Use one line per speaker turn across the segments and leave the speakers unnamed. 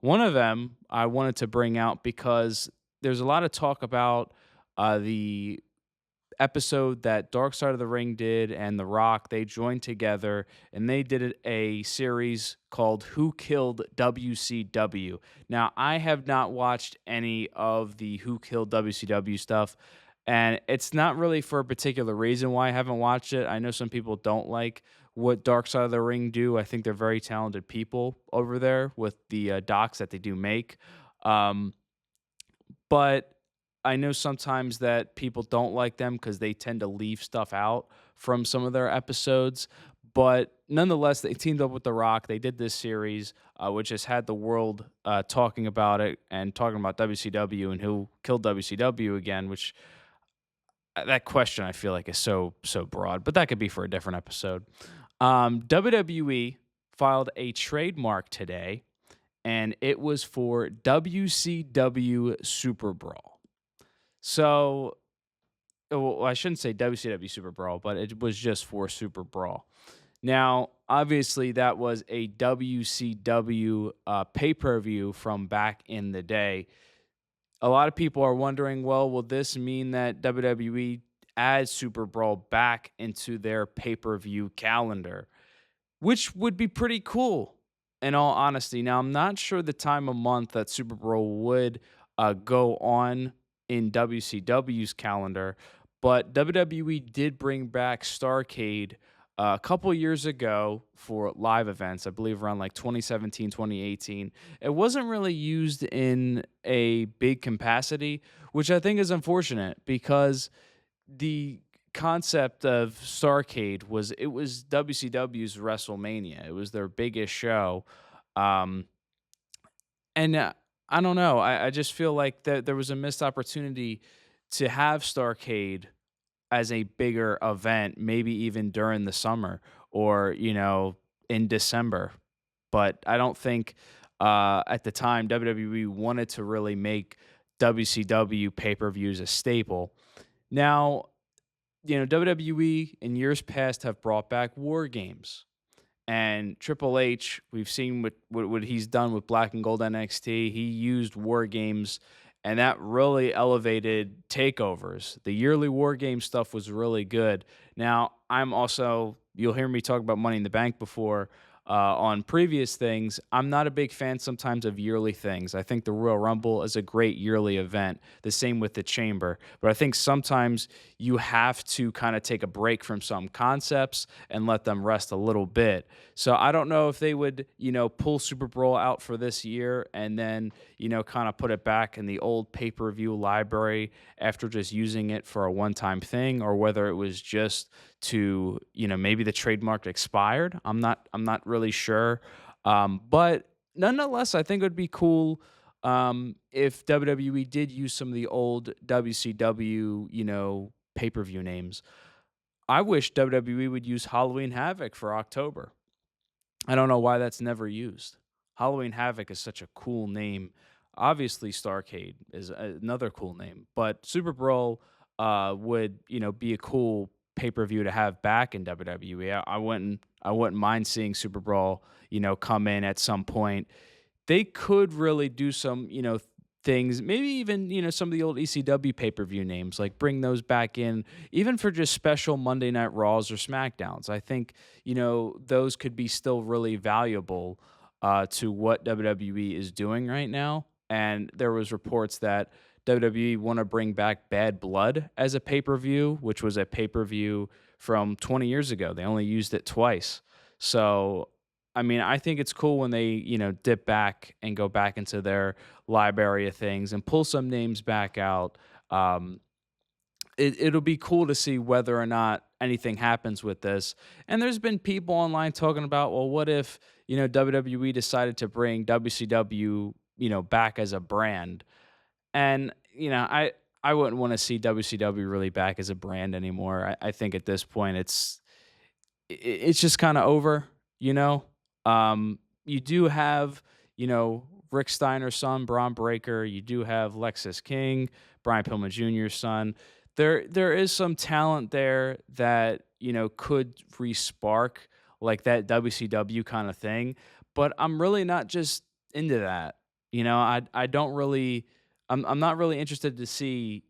One of them I wanted to bring out because there's a lot of talk about the episode that Dark Side of the Ring did and The Rock. They joined together and they did a series called Who Killed WCW. Now, I have not watched any of the Who Killed WCW stuff, and it's not really for a particular reason why I haven't watched it. I know some people don't like what Dark Side of the Ring do. I think they're very talented people over there with the docs that they do make. Um, but I know sometimes that people don't like them because they tend to leave stuff out from some of their episodes. But nonetheless, they teamed up with The Rock. They did this series, which has had the world talking about it and talking about WCW and who killed WCW again. Which that question I feel like is so broad, but that could be for a different episode. WWE filed a trademark today, and it was for WCW Super Brawl. So, well, I shouldn't say WCW Super Brawl, but it was just for Super Brawl. Now, obviously, that was a WCW pay per view from back in the day. A lot of people are wondering, well, will this mean that WWE adds Super Brawl back into their pay per view calendar? Which would be pretty cool, in all honesty. Now, I'm not sure the time of month that Super Bowl would go on in WCW's calendar, but WWE did bring back Starcade a couple years ago for live events, I believe around like 2017, 2018. It wasn't really used in a big capacity, which I think is unfortunate because the concept of Starcade was WCW's WrestleMania. It was their biggest show. Um, and I don't know. I just feel like that there was a missed opportunity to have Starcade as a bigger event, maybe even during the summer or, in December. But I don't think at the time WWE wanted to really make WCW pay per views a staple. Now, WWE in years past have brought back war games. And Triple H, we've seen what he's done with Black and Gold NXT. He used war games, and that really elevated takeovers. The yearly war game stuff was really good. Now, you'll hear me talk about Money in the Bank before on previous things. I'm not a big fan sometimes of yearly things. I think the Royal Rumble is a great yearly event. The same with the Chamber. But I think sometimes you have to kind of take a break from some concepts and let them rest a little bit. So I don't know if they would, pull Super Bowl out for this year and then, kind of put it back in the old pay-per-view library after just using it for a one-time thing, or whether it was just to, maybe the trademark expired. I'm not really sure. But nonetheless, I think it would be cool if WWE did use some of the old WCW, pay-per-view names. I wish WWE would use Halloween Havoc for October. I don't know why that's never used. Halloween Havoc is such a cool name. Obviously, Starcade is another cool name, but Super Brawl would be a cool pay per view to have back in WWE. I wouldn't mind seeing Super Brawl come in at some point. They could really do some things, maybe even some of the old ECW pay per view names, like bring those back in, even for just special Monday Night Raws or SmackDowns. I think those could be still really valuable to what WWE is doing right now. And there was reports that WWE want to bring back Bad Blood as a pay per view, which was a pay per view from 20 years ago. They only used it twice. So I mean, I think it's cool when they, dip back and go back into their library of things and pull some names back out. Um, it'll be cool to see whether or not anything happens with this. And there's been people online talking about, well, what if, WWE decided to bring WCW, back as a brand? And, I wouldn't want to see WCW really back as a brand anymore. I think at this point it's just kind of over, you know. You do have, Rick Steiner's son, Braun Breaker. You do have Lexus King, Brian Pillman Jr.'s son. There is some talent there that could re-spark like that WCW kind of thing, but I'm really not just into that. I don't really I'm not really interested to see,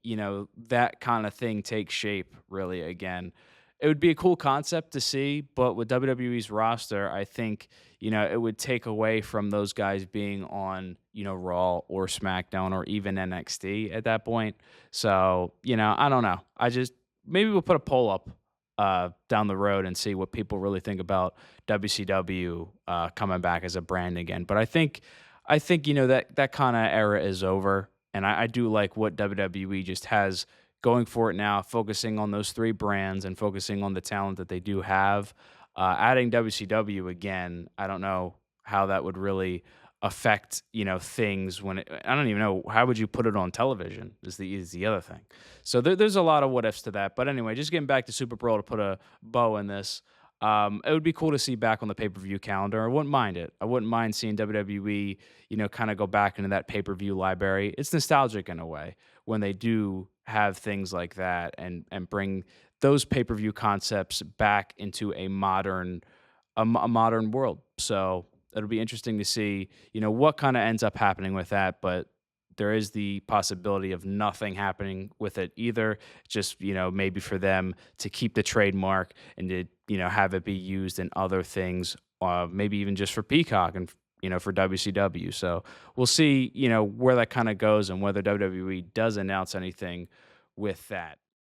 that kind of thing take shape really again. It would be a cool concept to see, but with WWE's roster, I think, it would take away from those guys being on, Raw or SmackDown or even NXT at that point. So, I don't know. I just maybe we'll put a poll up down the road and see what people really think about WCW coming back as a brand again. But I think that kind of era is over, and I do like what WWE just has going for it now, focusing on those three brands and focusing on the talent that they do have. Adding WCW again, I don't know how that would really affect things I don't even know how would you put it on television is the other thing. So there's a lot of what ifs to that. But anyway, just getting back to Super Bowl to put a bow in this. It would be cool to see back on the pay-per-view calendar. I wouldn't mind it. I wouldn't mind seeing WWE, kind of go back into that pay-per-view library. It's nostalgic in a way when they do have things like that and bring those pay-per-view concepts back into a modern world. So it'll be interesting to see, what kind of ends up happening with that. But there is the possibility of nothing happening with it either. Just, maybe for them to keep the trademark and to, have it be used in other things, maybe even just for Peacock and, for WCW. So we'll see, where that kind of goes and whether WWE does announce anything with that.